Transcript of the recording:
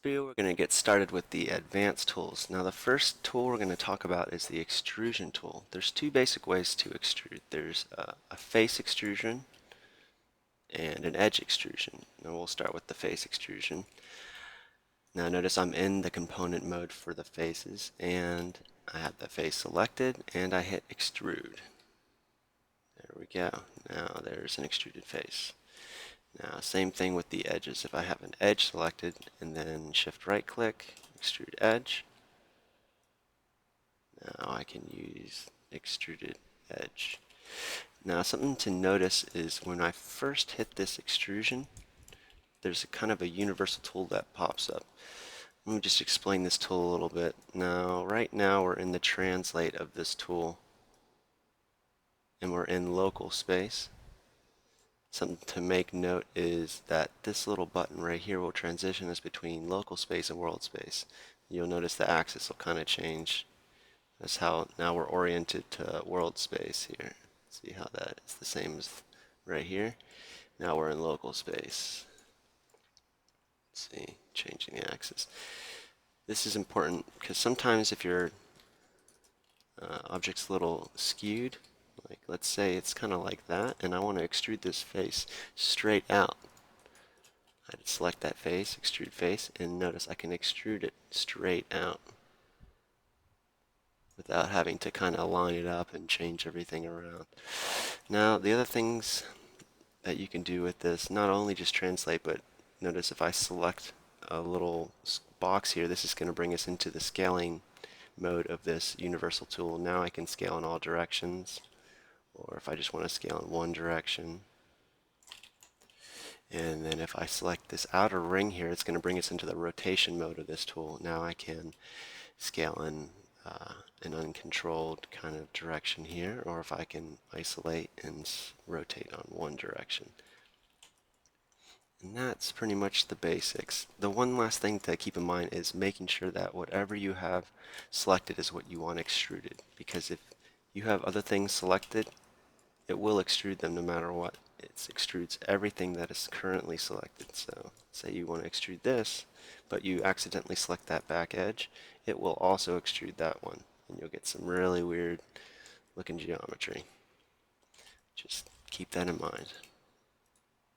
We're going to get started with the advanced tools. Now the first tool we're going to talk about is the extrusion tool. There's two basic ways to extrude. There's a face extrusion and an edge extrusion. Now we'll start with the face extrusion. Now notice I'm in the component mode for the faces, and I have the face selected and I hit extrude. There we go. Now there's an extruded face. Now same thing with the edges. If I have an edge selected and then shift right click, extrude edge, now I can use extruded edge. Now something to notice is when I first hit this extrusion, there's a kind of a universal tool that pops up. Let me just explain this tool a little bit. Now right now we're in the translate of this tool and we're in local space. Something to make note is that this little button right here will transition us between local space and world space. You'll notice the axis will kind of change. That's how now we're oriented to world space here. See how that is the same as right here. Now we're in local space. Let's see, changing the axis. This is important because sometimes if your object's a little skewed, like let's say it's kind of like that, and I want to extrude this face straight out. I'd select that face, extrude face, and notice I can extrude it straight out without having to kind of line it up and change everything around. Now the other things that you can do with this, not only just translate, but notice if I select a little box here, this is going to bring us into the scaling mode of this universal tool. Now I can scale in all directions, or if I just want to scale in one direction. And then if I select this outer ring here, it's going to bring us into the rotation mode of this tool. Now I can scale in an uncontrolled kind of direction here, or if I can isolate and rotate on one direction. And that's pretty much the basics. The one last thing to keep in mind is making sure that whatever you have selected is what you want extruded, because if you have other things selected, it will extrude them no matter what. It extrudes everything that is currently selected. So say you want to extrude this, but you accidentally select that back edge, it will also extrude that one, and you'll get some really weird looking geometry. Just keep that in mind.